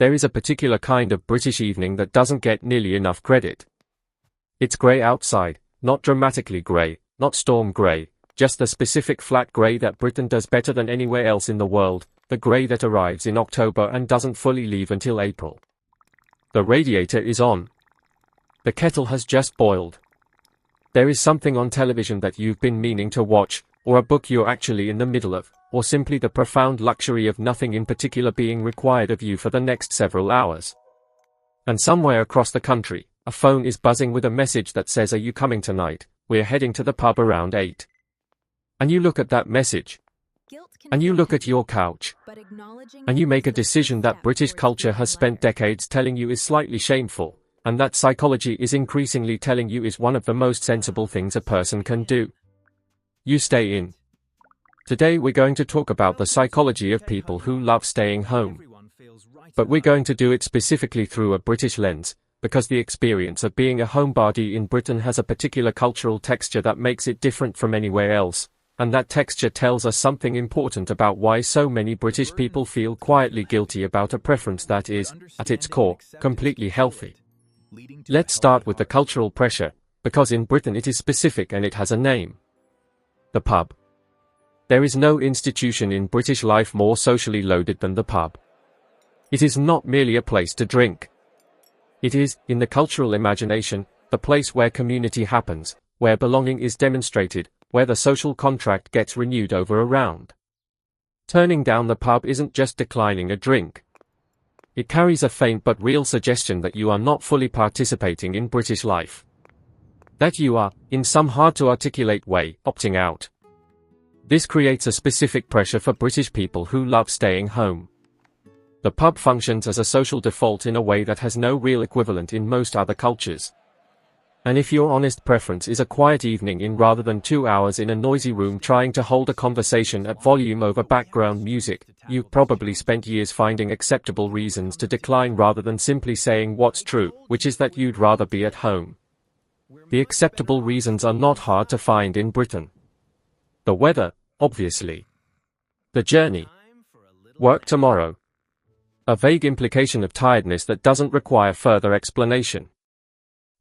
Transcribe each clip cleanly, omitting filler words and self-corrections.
There is a particular kind of British evening that doesn't get nearly enough credit. It's grey outside, not dramatically grey, not storm grey, just the specific flat grey that Britain does better than anywhere else in the world, the grey that arrives in October and doesn't fully leave until April. The radiator is on. The kettle has just boiled. There is something on television that you've been meaning to watch, or a book you're actually in the middle of, or simply the profound luxury of nothing in particular being required of you for the next several hours. And somewhere across the country, a phone is buzzing with a message that says, "Are you coming tonight? We're heading to the pub around 8. And you look at that message. And you look at your couch. And you make a decision that British culture has spent decades telling you is slightly shameful, and that psychology is increasingly telling you is one of the most sensible things a person can do. You stay in. Today we're going to talk about the psychology of people who love staying home. But we're going to do it specifically through a British lens, because the experience of being a homebody in Britain has a particular cultural texture that makes it different from anywhere else, and that texture tells us something important about why so many British people feel quietly guilty about a preference that is, at its core, completely healthy. Let's start with the cultural pressure, because in Britain it is specific and it has a name. The pub. There is no institution in British life more socially loaded than the pub. It is not merely a place to drink. It is, in the cultural imagination, the place where community happens, where belonging is demonstrated, where the social contract gets renewed over a round. Turning down the pub isn't just declining a drink. It carries a faint but real suggestion that you are not fully participating in British life. That you are, in some hard-to-articulate way, opting out. This creates a specific pressure for British people who love staying home. The pub functions as a social default in a way that has no real equivalent in most other cultures. And if your honest preference is a quiet evening in rather than 2 hours in a noisy room trying to hold a conversation at volume over background music, you've probably spent years finding acceptable reasons to decline rather than simply saying what's true, which is that you'd rather be at home. The acceptable reasons are not hard to find in Britain. The weather, obviously. The journey. Work tomorrow. A vague implication of tiredness that doesn't require further explanation.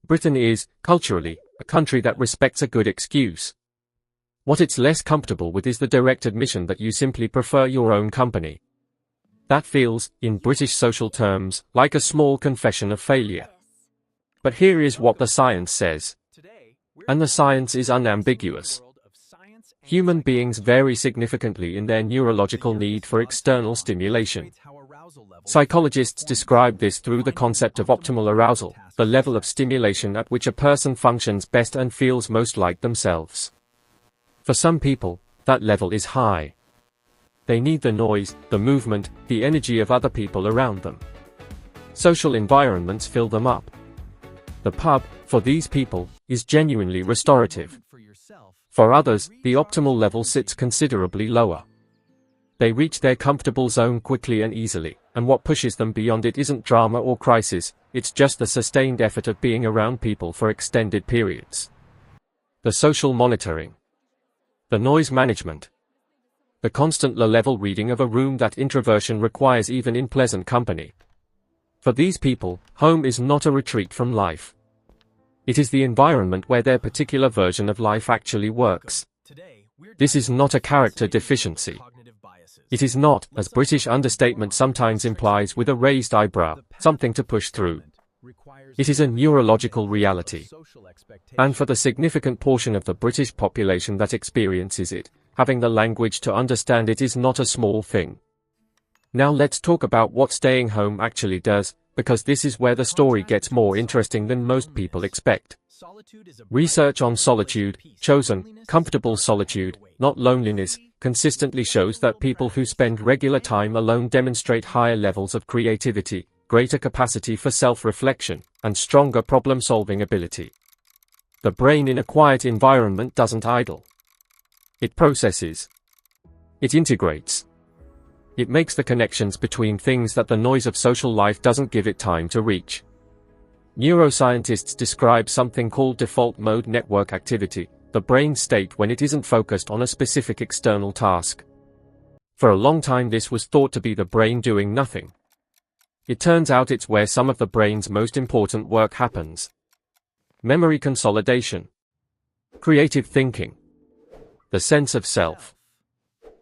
Britain is, culturally, a country that respects a good excuse. What it's less comfortable with is the direct admission that you simply prefer your own company. That feels, in British social terms, like a small confession of failure. But here is what the science says. And the science is unambiguous. Human beings vary significantly in their neurological need for external stimulation. Psychologists describe this through the concept of optimal arousal, the level of stimulation at which a person functions best and feels most like themselves. For some people, that level is high. They need the noise, the movement, the energy of other people around them. Social environments fill them up. The pub, for these people, is genuinely restorative. For others, the optimal level sits considerably lower. They reach their comfortable zone quickly and easily, and what pushes them beyond it isn't drama or crisis, it's just the sustained effort of being around people for extended periods. The social monitoring. The noise management. The constant low-level reading of a room that introversion requires even in pleasant company. For these people, home is not a retreat from life. It is the environment where their particular version of life actually works. This is not a character deficiency. It is not, as British understatement sometimes implies with a raised eyebrow, something to push through. It is a neurological reality. And for the significant portion of the British population that experiences it, having the language to understand it is not a small thing. Now let's talk about what staying home actually does, because this is where the story gets more interesting than most people expect. Research on solitude, chosen, comfortable solitude, not loneliness, consistently shows that people who spend regular time alone demonstrate higher levels of creativity, greater capacity for self-reflection, and stronger problem-solving ability. The brain in a quiet environment doesn't idle. It processes. It integrates. It makes the connections between things that the noise of social life doesn't give it time to reach. Neuroscientists describe something called default mode network activity, the brain state when it isn't focused on a specific external task. For a long time this was thought to be the brain doing nothing. It turns out it's where some of the brain's most important work happens. Memory consolidation, creative thinking, the sense of self,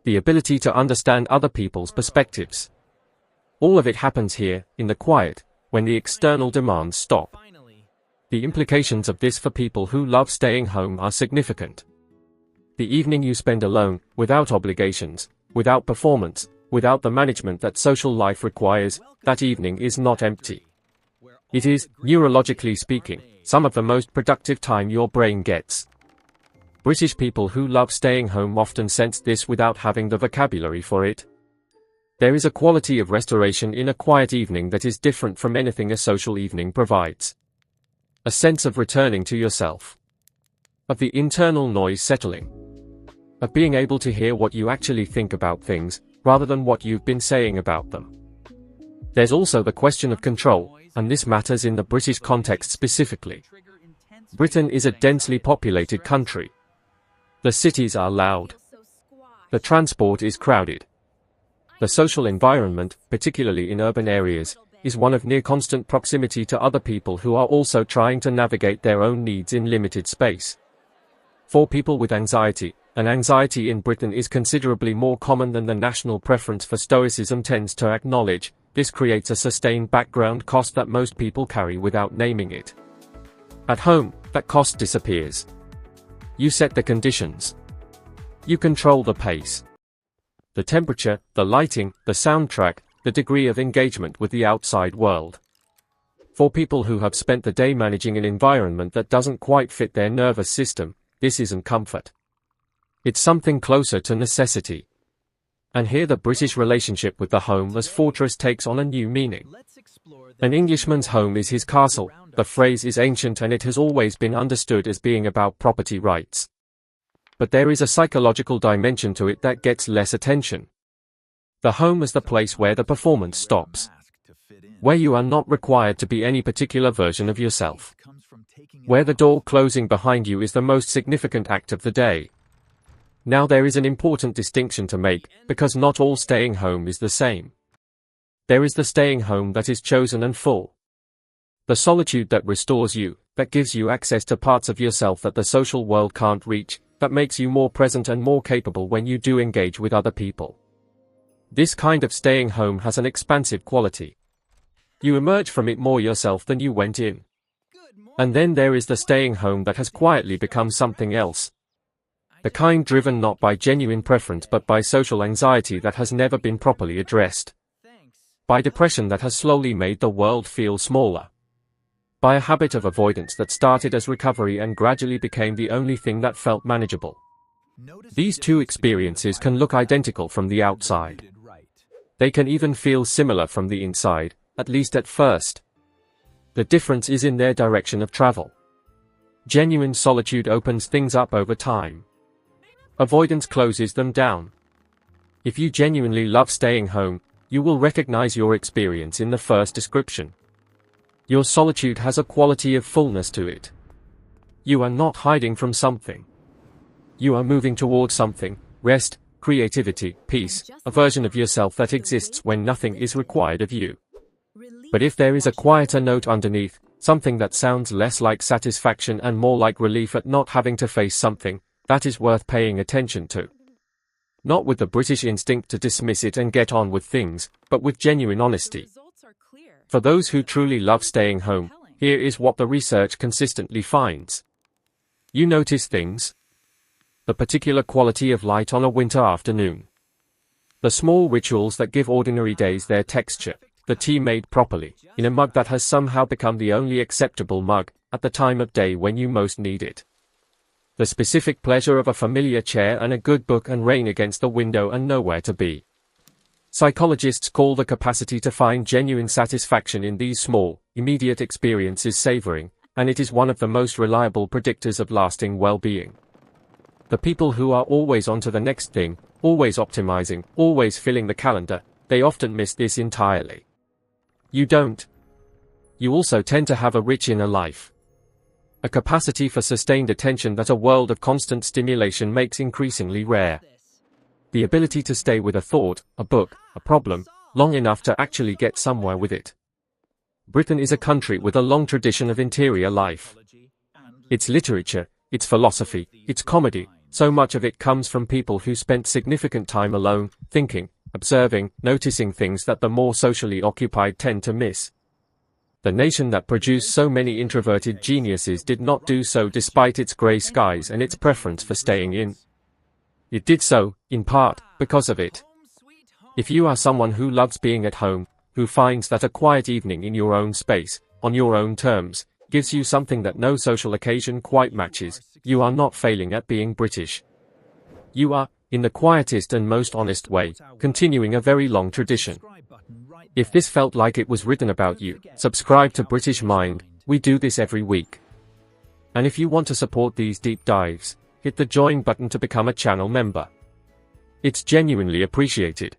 the ability to understand other people's perspectives. All of it happens here, in the quiet, when the external demands stop. The implications of this for people who love staying home are significant. The evening you spend alone, without obligations, without performance, without the management that social life requires, that evening is not empty. It is, neurologically speaking, some of the most productive time your brain gets. British people who love staying home often sense this without having the vocabulary for it. There is a quality of restoration in a quiet evening that is different from anything a social evening provides. A sense of returning to yourself. Of the internal noise settling. Of being able to hear what you actually think about things, rather than what you've been saying about them. There's also the question of control, and this matters in the British context specifically. Britain is a densely populated country. The cities are loud. The transport is crowded. The social environment, particularly in urban areas, is one of near constant proximity to other people who are also trying to navigate their own needs in limited space. For people with anxiety, and anxiety in Britain is considerably more common than the national preference for stoicism tends to acknowledge, this creates a sustained background cost that most people carry without naming it. At home, that cost disappears. You set the conditions. You control the pace. The temperature, the lighting, the soundtrack, the degree of engagement with the outside world. For people who have spent the day managing an environment that doesn't quite fit their nervous system, this isn't comfort. It's something closer to necessity. And here the British relationship with the home as fortress takes on a new meaning. An Englishman's home is his castle. The phrase is ancient and it has always been understood as being about property rights. But there is a psychological dimension to it that gets less attention. The home is the place where the performance stops. Where you are not required to be any particular version of yourself. Where the door closing behind you is the most significant act of the day. Now there is an important distinction to make, because not all staying home is the same. There is the staying home that is chosen and full. The solitude that restores you, that gives you access to parts of yourself that the social world can't reach, that makes you more present and more capable when you do engage with other people. This kind of staying home has an expansive quality. You emerge from it more yourself than you went in. And then there is the staying home that has quietly become something else. The kind driven not by genuine preference but by social anxiety that has never been properly addressed. By depression that has slowly made the world feel smaller. By a habit of avoidance that started as recovery and gradually became the only thing that felt manageable. These two experiences can look identical from the outside. They can even feel similar from the inside, at least at first. The difference is in their direction of travel. Genuine solitude opens things up over time. Avoidance closes them down. If you genuinely love staying home, you will recognize your experience in the first description. Your solitude has a quality of fullness to it. You are not hiding from something. You are moving towards something, rest, creativity, peace, a version of yourself that exists when nothing is required of you. But if there is a quieter note underneath, something that sounds less like satisfaction and more like relief at not having to face something, that is worth paying attention to. Not with the British instinct to dismiss it and get on with things, but with genuine honesty. For those who truly love staying home, here is what the research consistently finds. You notice things. The particular quality of light on a winter afternoon. The small rituals that give ordinary days their texture. The tea made properly, in a mug that has somehow become the only acceptable mug, at the time of day when you most need it. The specific pleasure of a familiar chair and a good book and rain against the window and nowhere to be. Psychologists call the capacity to find genuine satisfaction in these small, immediate experiences savoring, and it is one of the most reliable predictors of lasting well-being. The people who are always on to the next thing, always optimizing, always filling the calendar, they often miss this entirely. You don't. You also tend to have a rich inner life. A capacity for sustained attention that a world of constant stimulation makes increasingly rare. The ability to stay with a thought, a book, a problem, long enough to actually get somewhere with it. Britain is a country with a long tradition of interior life. Its literature, its philosophy, its comedy, so much of it comes from people who spent significant time alone, thinking, observing, noticing things that the more socially occupied tend to miss. The nation that produced so many introverted geniuses did not do so despite its grey skies and its preference for staying in. It did so, in part, because of it. If you are someone who loves being at home, who finds that a quiet evening in your own space, on your own terms, gives you something that no social occasion quite matches, you are not failing at being British. You are, in the quietest and most honest way, continuing a very long tradition. If this felt like it was written about you, subscribe to British Mind. We do this every week. And if you want to support these deep dives, hit the join button to become a channel member. It's genuinely appreciated.